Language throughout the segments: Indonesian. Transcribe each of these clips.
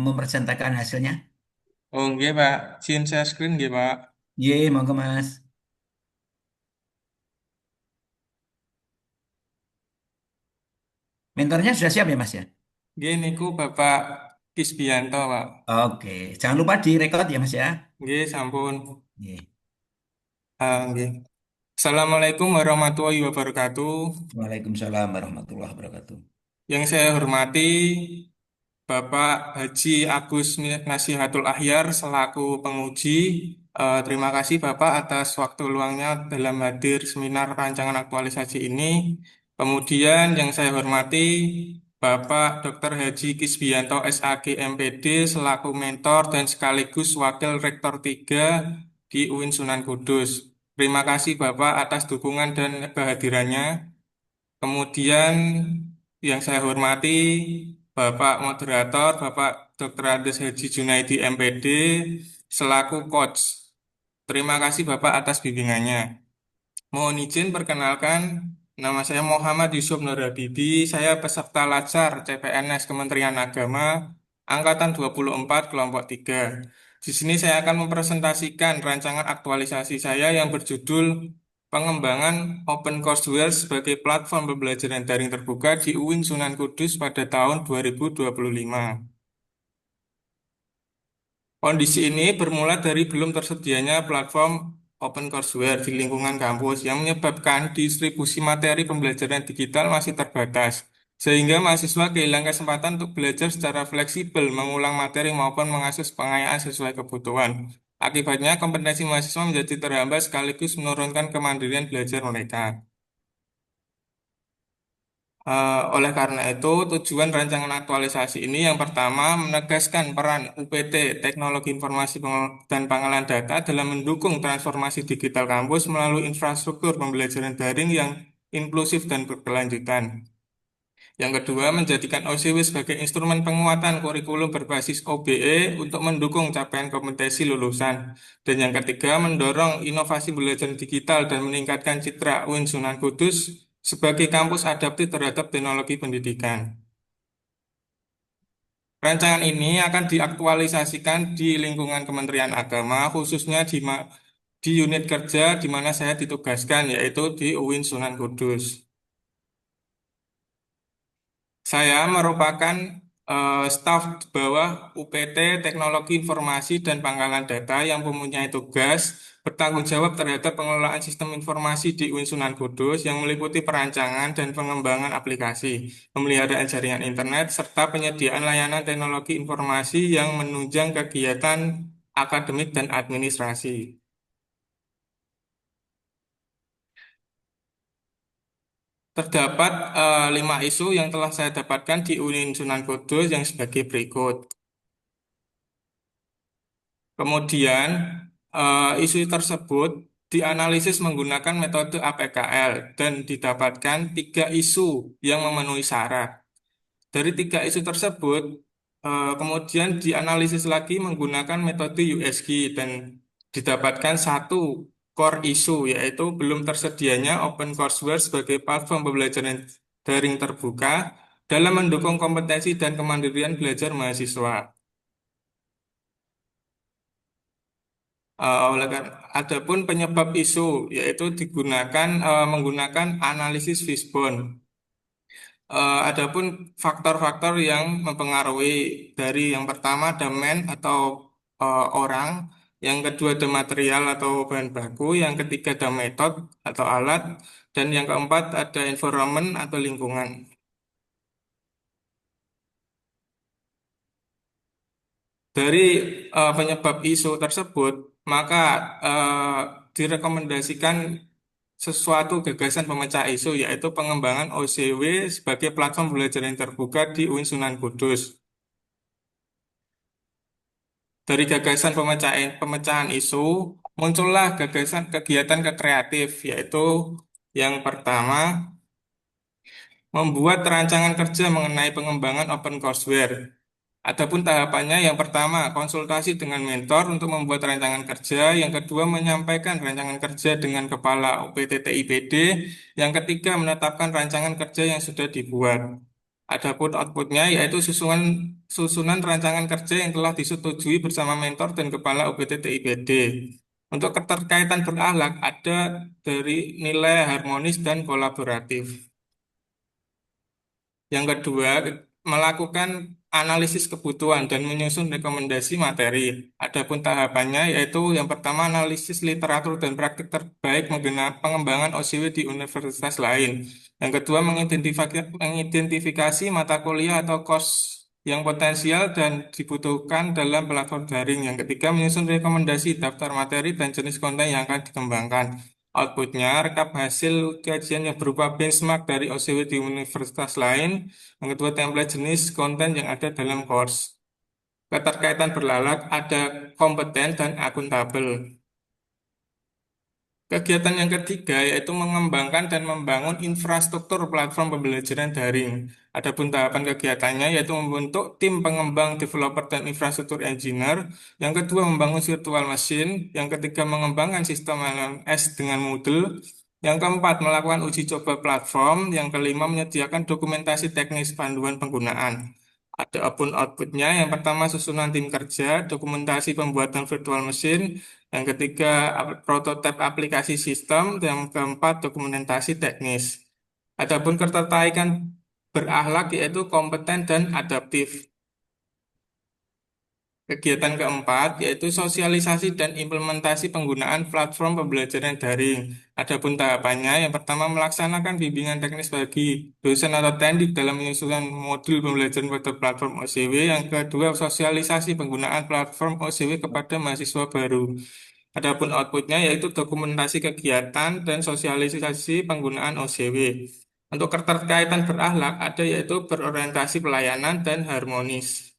mempresentasikan hasilnya. Oh, nggih, Pak. Izin share screen nggih, Pak. Ye, monggo Mas. Mentornya sudah siap ya Mas ya? Nggih niku Bapak Kisbianto, Pak. Oke, jangan lupa direkod ya Mas ya. Nggih, sampun. Ye. Nggih. Assalamualaikum warahmatullahi wabarakatuh. Waalaikumsalam warahmatullahi wabarakatuh. Yang saya hormati Bapak Haji Agus Nasihatul Ahyar selaku penguji. Terima kasih Bapak atas waktu luangnya dalam hadir seminar rancangan aktualisasi ini. Kemudian yang saya hormati Bapak Dr. Haji Kisbianto SAG MPD selaku mentor dan sekaligus Wakil Rektor 3 di UIN Sunan Kudus. Terima kasih Bapak atas dukungan dan kehadirannya. Kemudian yang saya hormati Bapak Moderator, Bapak Dr. Andes Haji Junaidi MPD selaku coach. Terima kasih Bapak atas bimbingannya. Mohon izin perkenalkan, nama saya Muhammad Yusuf Nur Habibi, saya peserta Lacar CPNS Kementerian Agama Angkatan 24 Kelompok 3. Di sini saya akan mempresentasikan rancangan aktualisasi saya yang berjudul Pengembangan Open Courseware sebagai platform pembelajaran daring terbuka di UIN Sunan Kudus pada tahun 2025. Kondisi ini bermula dari belum tersedianya platform OpenCourseWare di lingkungan kampus yang menyebabkan distribusi materi pembelajaran digital masih terbatas, sehingga mahasiswa kehilangan kesempatan untuk belajar secara fleksibel, mengulang materi maupun mengakses pengayaan sesuai kebutuhan. Akibatnya, kompetensi mahasiswa menjadi terhambat sekaligus menurunkan kemandirian belajar mereka. Oleh karena itu, tujuan rancangan aktualisasi ini yang pertama menegaskan peran UPT, Teknologi Informasi dan Pengolahan Data dalam mendukung transformasi digital kampus melalui infrastruktur pembelajaran daring yang inklusif dan berkelanjutan. Yang kedua, menjadikan OCW sebagai instrumen penguatan kurikulum berbasis OBE untuk mendukung capaian kompetensi lulusan. Dan yang ketiga, mendorong inovasi belajar digital dan meningkatkan citra UIN Sunan Kudus sebagai kampus adaptif terhadap teknologi pendidikan. Rancangan ini akan diaktualisasikan di lingkungan Kementerian Agama, khususnya di unit kerja di mana saya ditugaskan, yaitu di UIN Sunan Kudus. Saya merupakan staf di bawah UPT Teknologi Informasi dan Pangkalan Data yang mempunyai tugas bertanggung jawab terhadap pengelolaan sistem informasi di UIN Sunan Kudus yang meliputi perancangan dan pengembangan aplikasi, pemeliharaan jaringan internet, serta penyediaan layanan teknologi informasi yang menunjang kegiatan akademik dan administrasi. Terdapat 5 isu yang telah saya dapatkan di UIN Sunan Kudus yang sebagai berikut. Kemudian, isu tersebut dianalisis menggunakan metode APKL dan didapatkan 3 isu yang memenuhi syarat. Dari 3 isu tersebut, kemudian dianalisis lagi menggunakan metode USG dan didapatkan 1 core isu, yaitu belum tersedianya OpenCourseWare sebagai platform pembelajaran daring terbuka dalam mendukung kompetensi dan kemandirian belajar mahasiswa. Adapun penyebab isu yaitu menggunakan analisis Fishbone. Adapun faktor-faktor yang mempengaruhi dari yang pertama ada man atau orang, yang kedua ada material atau bahan baku, yang ketiga ada metode atau alat, dan yang keempat ada environment atau lingkungan. Dari penyebab isu tersebut, maka eh, direkomendasikan sesuatu gagasan pemecah isu, yaitu pengembangan OCW sebagai platform belajaran terbuka di UIN Sunan Kudus. Dari gagasan pemecahan isu, muncullah gagasan kegiatan kreatif, yaitu yang pertama, membuat rancangan kerja mengenai pengembangan open courseware. Adapun tahapannya, yang pertama, konsultasi dengan mentor untuk membuat rancangan kerja. Yang kedua, menyampaikan rancangan kerja dengan kepala UPT TIPD. Yang ketiga, menetapkan rancangan kerja yang sudah dibuat. Adapun outputnya yaitu susunan susunan rancangan kerja yang telah disetujui bersama mentor dan kepala UPT TIPD. Untuk keterkaitan berakhlak ada dari nilai harmonis dan kolaboratif. Yang kedua, melakukan analisis kebutuhan dan menyusun rekomendasi materi. Adapun tahapannya yaitu yang pertama analisis literatur dan praktik terbaik menggunakan pengembangan OCW di universitas lain. Yang kedua, mengidentifikasi mata kuliah atau course yang potensial dan dibutuhkan dalam platform daring. Yang ketiga, menyusun rekomendasi daftar materi dan jenis konten yang akan dikembangkan. Outputnya, rekap hasil kajian yang berupa benchmark dari OCW di universitas lain. Yang kedua, template jenis konten yang ada dalam course. Keterkaitan berlalat ada kompeten dan akuntabel. Kegiatan yang ketiga yaitu mengembangkan dan membangun infrastruktur platform pembelajaran daring. Adapun tahapan kegiatannya yaitu membentuk tim pengembang, developer, dan infrastruktur engineer. Yang kedua, membangun virtual machine. Yang ketiga, mengembangkan sistem LMS dengan Moodle. Yang keempat, melakukan uji coba platform. Yang kelima, menyediakan dokumentasi teknis panduan penggunaan. Adapun outputnya, yang pertama susunan tim kerja, dokumentasi pembuatan virtual machine, yang ketiga, prototipe aplikasi sistem. Yang keempat, dokumentasi teknis. Adapun ketertarikan berakhlak yaitu kompeten dan adaptif. Kegiatan keempat yaitu sosialisasi dan implementasi penggunaan platform pembelajaran daring. Adapun tahapannya, yang pertama melaksanakan bimbingan teknis bagi dosen atau tendik dalam menyusun modul pembelajaran pada platform OCW. Yang kedua, sosialisasi penggunaan platform OCW kepada mahasiswa baru. Adapun outputnya yaitu dokumentasi kegiatan dan sosialisasi penggunaan OCW. Untuk keterkaitan berakhlak ada yaitu berorientasi pelayanan dan harmonis.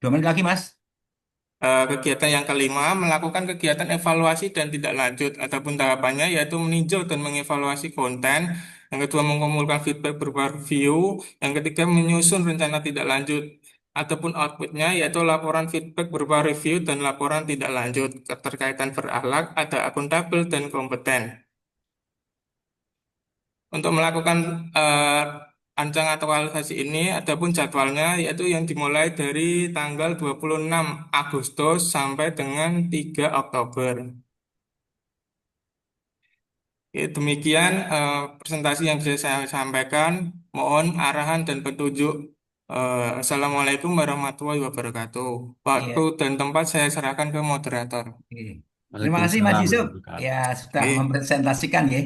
2 menit lagi, Mas. Kegiatan yang kelima, melakukan kegiatan evaluasi dan tidak lanjut. Adapun tahapannya yaitu meninjau dan mengevaluasi konten. Yang kedua, mengumpulkan feedback berupa review. Yang ketiga, menyusun rencana tidak lanjut. Ataupun outputnya yaitu laporan feedback berupa review dan laporan tidak lanjut. Keterkaitan berakhlak, ada akuntabel dan kompeten. Untuk melakukan ancang aktualisasi ini, adapun jadwalnya yaitu yang dimulai dari tanggal 26 Agustus sampai dengan 3 Oktober. Oke, demikian presentasi yang bisa saya sampaikan. Mohon arahan dan petunjuk. Assalamualaikum warahmatullahi wabarakatuh. Waktu Iya. dan tempat saya serahkan ke moderator. Oke. Terima kasih Mas Waalaikumsalam Yusuf. warahmatullahi Ya wabarakatuh. sudah Oke, mempresentasikan ya.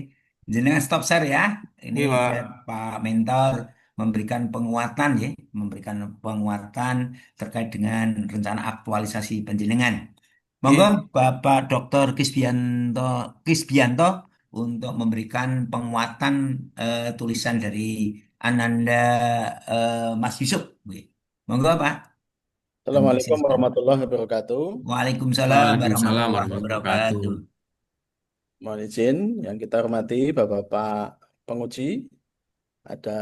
Jenengan stop share ya. Ini iya, biar Pak. Pak Mentor memberikan penguatan ya, memberikan penguatan terkait dengan rencana aktualisasi penjenengan. Monggo Oke. Bapak Dr. Kisbianto untuk memberikan penguatan tulisan dari Ananda Mas Yusuf. Oke. Monggo Pak, kami Assalamualaikum silakan. warahmatullahi wabarakatuh. Waalaikumsalam Waalaikumsalam warahmatullahi warahmatullahi wabarakatuh. wabarakatuh. Mohon izin yang kita hormati Bapak-Bapak penguji, ada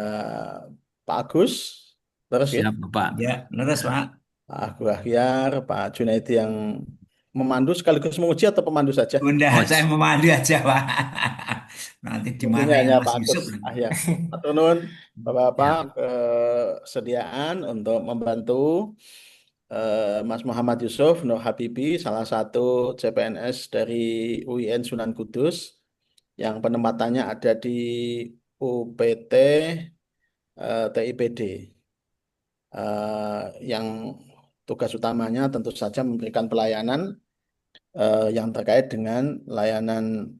Pak Agus, terus ya, Siap, Bapak. Ya, leres Pak. Pak Agus Ahyar, Pak Junaidi yang memandu sekaligus menguji atau pemandu saja. Bunda, saya Coach. memandu aja Pak. Nanti di mana Tentunya yang hanya Mas Pak Agus Yusuf nanti. Ahyar. Atur nuhun Bapak-Bapak Ya, kesediaan untuk membantu Mas Muhammad Yusuf Nur Habibi, salah satu CPNS dari UIN Sunan Kudus, yang penempatannya ada di UPT TIPD, yang tugas utamanya tentu saja memberikan pelayanan yang terkait dengan layanan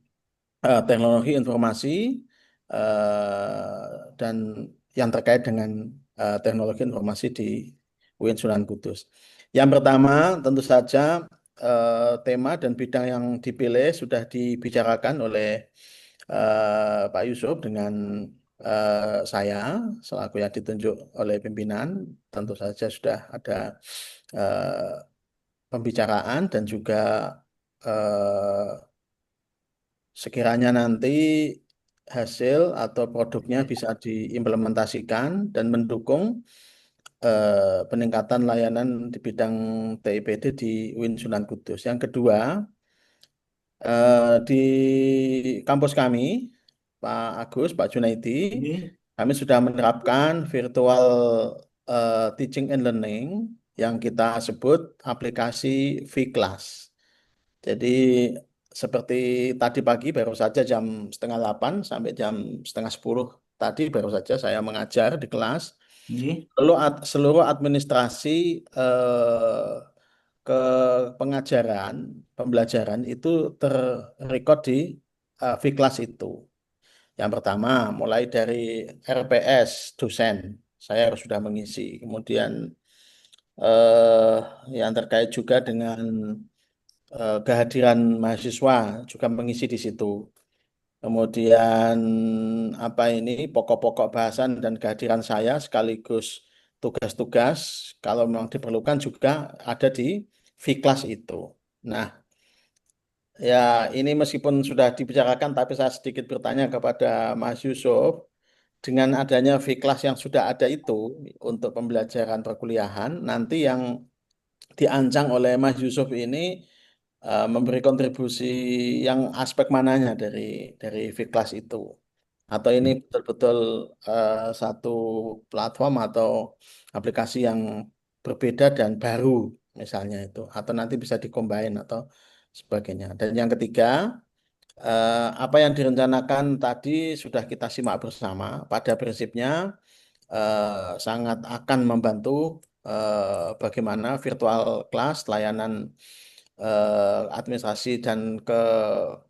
teknologi informasi dan yang terkait dengan teknologi informasi di UIN Sunan Kudus. Yang pertama, tentu saja tema dan bidang yang dipilih sudah dibicarakan oleh Pak Yusuf dengan saya selaku yang ditunjuk oleh pimpinan. Tentu saja sudah ada eh, pembicaraan dan juga eh, sekiranya nanti hasil atau produknya bisa diimplementasikan dan mendukung peningkatan layanan di bidang TIPD di UIN Sunan Kudus. Yang kedua, di kampus kami, Pak Agus, Pak Junaidi, ini. kami sudah menerapkan virtual teaching and learning yang kita sebut aplikasi V-Class. Jadi seperti tadi pagi baru saja jam setengah 8 sampai jam setengah 10 tadi baru saja saya mengajar di kelas. Nggih. Seluruh administrasi ke pengajaran, pembelajaran itu terrecord di V-Class itu. Yang pertama, mulai dari RPS dosen, saya sudah mengisi. Kemudian eh, yang terkait juga dengan kehadiran mahasiswa juga mengisi di situ. Kemudian apa ini pokok-pokok bahasan dan kehadiran saya sekaligus tugas-tugas kalau memang diperlukan juga ada di V-Class itu. Nah, ya ini meskipun sudah dibicarakan tapi saya sedikit bertanya kepada Mas Yusuf, dengan adanya V-Class yang sudah ada itu untuk pembelajaran perkuliahan, nanti yang diancang oleh Mas Yusuf ini memberi kontribusi yang aspek mananya dari V-Class itu? Atau ini betul-betul satu platform atau aplikasi yang berbeda dan baru misalnya itu, atau nanti bisa dikombin atau sebagainya. Dan yang ketiga, apa yang direncanakan tadi sudah kita simak bersama. Pada prinsipnya sangat akan membantu bagaimana virtual class, layanan administrasi dan ke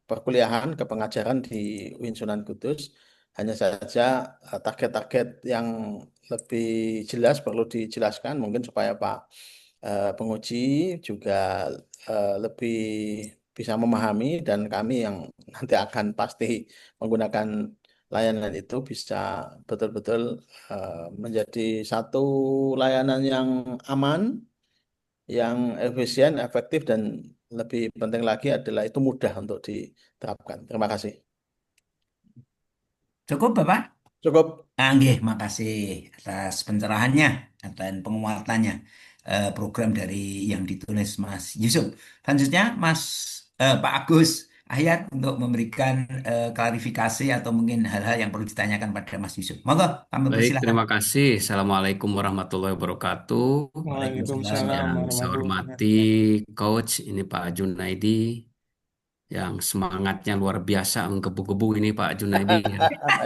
perkuliahan, ke pengajaran di UIN Sunan Kudus. Hanya saja target-target yang lebih jelas perlu dijelaskan mungkin supaya Pak penguji juga lebih bisa memahami dan kami yang nanti akan pasti menggunakan layanan itu bisa betul-betul menjadi satu layanan yang aman, yang efisien, efektif, dan lebih penting lagi adalah itu mudah untuk diterapkan. Terima kasih. Cukup, Bapak? Cukup. Nggih, makasih atas pencerahannya dan penguatannya program dari yang ditulis Mas Yusuf. Selanjutnya Pak Agus Ahyar untuk memberikan klarifikasi atau mungkin hal-hal yang perlu ditanyakan pada Mas Yusuf. Monggo, kami Baik, persilahkan. terima kasih. Assalamualaikum warahmatullahi wabarakatuh. Waalaikumsalam. Waalaikumsalam Yang saya warahmatullahi hormati wabarakatuh. Coach, ini Pak Junaidi, yang semangatnya luar biasa, menggebu-gebu ini Pak Junaidi. Ya.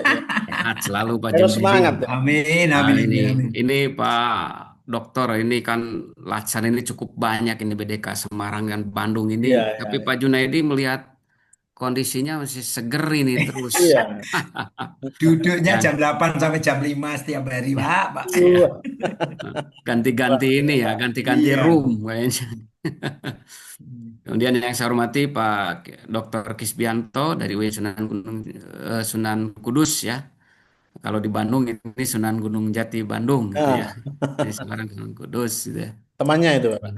Ya. Sehat selalu Pak Harus Junaidi. semangat ya. Amin, Ah, amin, ini, amin, amin. ini Pak Dokter, ini kan Latsar ini cukup banyak ini BDK Semarang dan Bandung ini. Iya, Tapi iya. Pak Junaidi melihat kondisinya masih seger ini terus. Iya. Duduknya Ya, jam 8 sampai jam 5 setiap hari, Pak. Pak. Wah, ganti-ganti luar ini ya, biasa. ganti-ganti Iya. room kayaknya. Kemudian yang saya hormati Pak Dr. Kisbianto dari UIN Sunan Kudus ya. Kalau di Bandung ini Sunan Gunung Jati Bandung gitu ya. Nah, Ini sekarang Sunan Kudus gitu ya. temannya itu, Pak.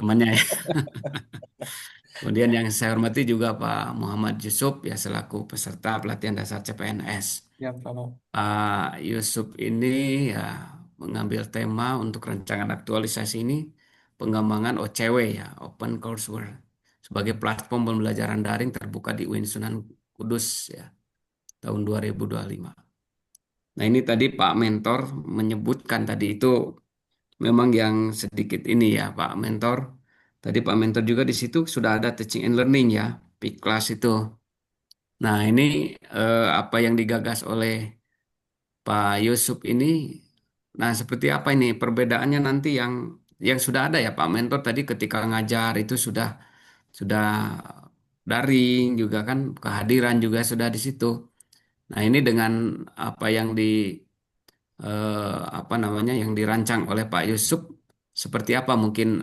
Temannya ya. Kemudian yang saya hormati juga Pak Muhammad Yusuf ya selaku peserta pelatihan dasar CPNS. Ya, Bapak. Pak Yusuf ini ya mengambil tema untuk rancangan aktualisasi ini pengembangan OCW ya, Open Courseware sebagai platform pembelajaran daring terbuka di UIN Sunan Kudus ya tahun 2025. Nah, ini tadi Pak Mentor menyebutkan tadi itu memang yang sedikit ini ya Pak Mentor. Tadi Pak Mentor juga di situ sudah ada teaching and learning ya, P-Class itu. Nah, ini apa yang digagas oleh Pak Yusuf ini, nah seperti apa ini perbedaannya nanti yang sudah ada ya Pak Mentor tadi ketika ngajar itu sudah daring juga kan kehadiran juga sudah di situ. Nah ini dengan apa yang apa namanya yang dirancang oleh Pak Yusuf seperti apa mungkin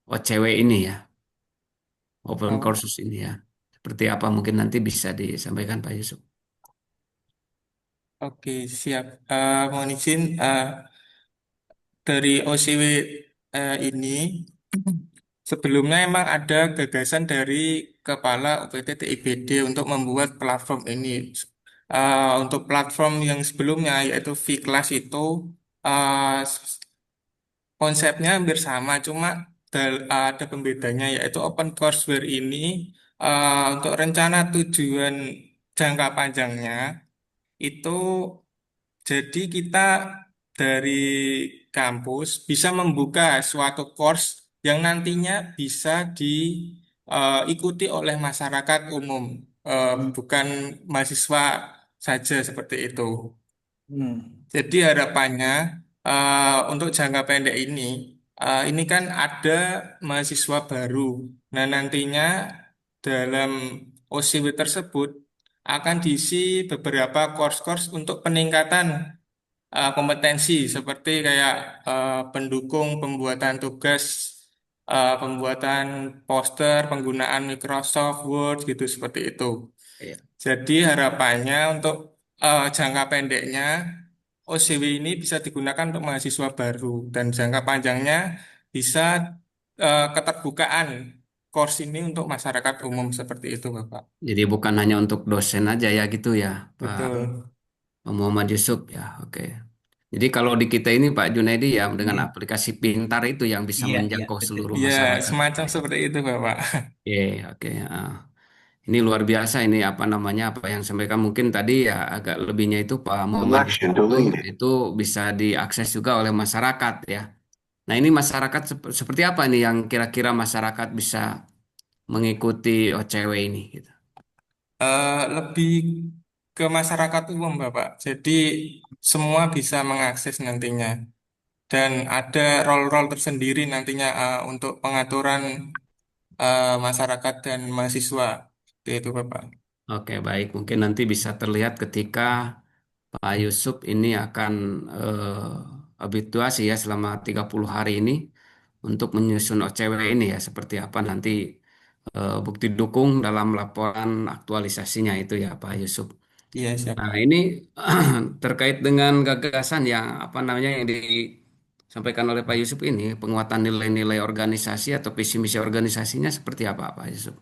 OCW ini ya Open Oh, Courses ini ya seperti apa mungkin nanti bisa disampaikan Pak Yusuf. oke, siap. Mohon izin dari OCW ini sebelumnya emang ada gagasan dari Kepala UPT TIBD untuk membuat platform ini. Untuk platform yang sebelumnya yaitu V-Class itu eh, konsepnya hampir sama, cuma ada pembedanya yaitu Open Courseware ini untuk rencana tujuan jangka panjangnya itu jadi kita dari kampus bisa membuka suatu course yang nantinya bisa diikuti oleh masyarakat umum, Hmm. bukan mahasiswa saja seperti itu. Hmm. Jadi harapannya untuk jangka pendek ini kan ada mahasiswa baru. Nah nantinya dalam OSIW tersebut akan diisi beberapa course-course untuk peningkatan kompetensi seperti kayak pendukung pembuatan tugas, pembuatan poster, penggunaan Microsoft Word gitu seperti itu. Iya. Jadi harapannya untuk jangka pendeknya OCW ini bisa digunakan untuk mahasiswa baru dan jangka panjangnya bisa keterbukaan course ini untuk masyarakat umum seperti itu, Bapak. Jadi bukan hanya untuk dosen aja ya gitu ya, Pak Betul. Muhammad Yusuf ya, oke. Jadi kalau di kita ini Pak Junaidi ya dengan Iya, aplikasi pintar itu yang bisa iya, iya, menjangkau betul. seluruh Ya, masyarakat. semacam seperti itu, Bapak. Oke, oke. Ini luar biasa ini apa namanya apa yang sampaikan mungkin tadi ya agak lebihnya itu Pak Muhammad Yusuf Selection itu, deleted. itu bisa diakses juga oleh masyarakat ya. Nah ini masyarakat seperti apa nih yang kira-kira masyarakat bisa mengikuti OCW ini gitu. Lebih ke masyarakat umum, Bapak. Jadi semua bisa mengakses nantinya. Dan ada role-role tersendiri nantinya untuk pengaturan masyarakat dan mahasiswa. Itu, Bapak. Oke, baik. Mungkin nanti bisa terlihat ketika Pak Yusuf ini akan habituasi ya selama 30 hari ini untuk menyusun OCW ini ya seperti apa nanti bukti dukung dalam laporan aktualisasinya itu ya Pak Yusuf. Iya, siap, Nah, Pak. ini terkait dengan gagasan yang apa namanya yang disampaikan oleh Pak Yusuf ini, penguatan nilai-nilai organisasi atau visi misi organisasinya seperti apa Pak Yusuf?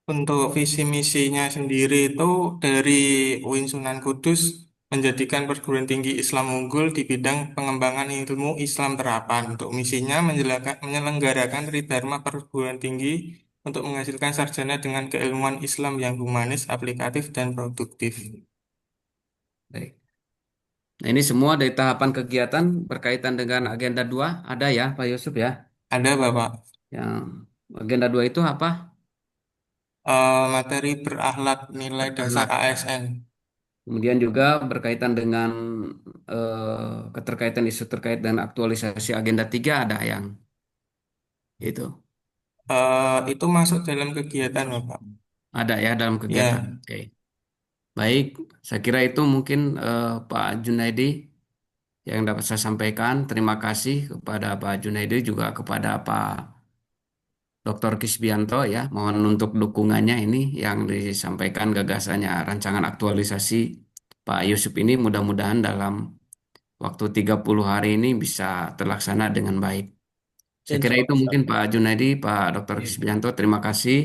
Untuk visi misinya sendiri itu dari UIN Sunan Kudus menjadikan perguruan tinggi Islam unggul di bidang pengembangan ilmu Islam terapan. Untuk misinya menyelenggarakan Tridharma perguruan tinggi untuk menghasilkan sarjana dengan keilmuan Islam yang humanis, aplikatif, dan produktif. Baik. Nah, ini semua dari tahapan kegiatan berkaitan dengan agenda 2 ada ya Pak Yusuf ya. Ada Bapak, Yang agenda 2 itu apa? materi berakhlak nilai dasar Berakhlak. ASN. Kemudian juga berkaitan dengan keterkaitan isu terkait dengan aktualisasi agenda 3 ada yang itu. Itu masuk dalam kegiatan Bapak. Ada ya dalam kegiatan. Ya, Oke. Baik, saya kira itu mungkin Pak Junaidi yang dapat saya sampaikan. Terima kasih kepada Pak Junaidi juga kepada Pak Dr. Kisbianto ya. Mohon untuk dukungannya ini yang disampaikan gagasannya rancangan aktualisasi Pak Yusuf ini mudah-mudahan dalam waktu 30 hari ini bisa terlaksana dengan baik. Saya kira Insya itu Allah. mungkin Pak Junaidi, Pak Dr. Iya. Kisbianto, terima kasih.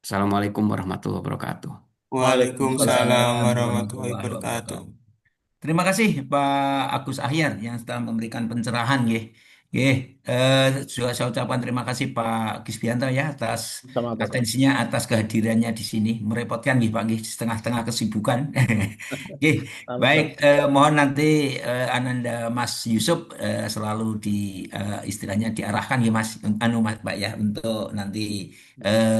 Assalamualaikum warahmatullahi wabarakatuh. Waalaikumsalam Waalaikumsalam warahmatullahi warahmatullahi wabarakatuh. wabarakatuh. Terima kasih Pak Agus Ahyar yang telah memberikan pencerahan nggih. Nggih, juga saya ucapkan terima kasih Pak Gisbianto ya atas Sama-sama. atensinya, atas kehadirannya di sini. Merepotkan nggih Pak nggih, setengah-tengah kesibukan. Nggih, baik, Sama-sama. mohon nanti Ananda Mas Yusuf selalu di istilahnya diarahkan ya Mas, anu Mas Pak ya untuk nanti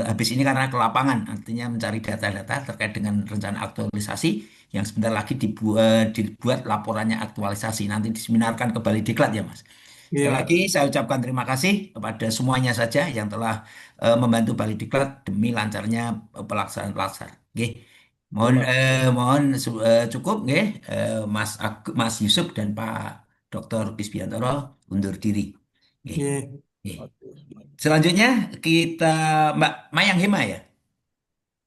habis ini karena ke lapangan, artinya mencari data-data terkait dengan rencana aktualisasi yang sebentar lagi dibuat laporannya aktualisasi nanti diseminarkan ke Diklat ya Mas. Sekali lagi Iya, saya ucapkan terima kasih kepada semuanya saja yang telah membantu Diklat demi lancarnya pelaksanaan. Oke. Mohon Terima kasih. cukup nggih, Mas Yusuf dan Pak Dr. Kisbiantoro undur diri. Nggih. iya. Nggih. Oke. Selanjutnya kita Mbak Mayang Hema ya.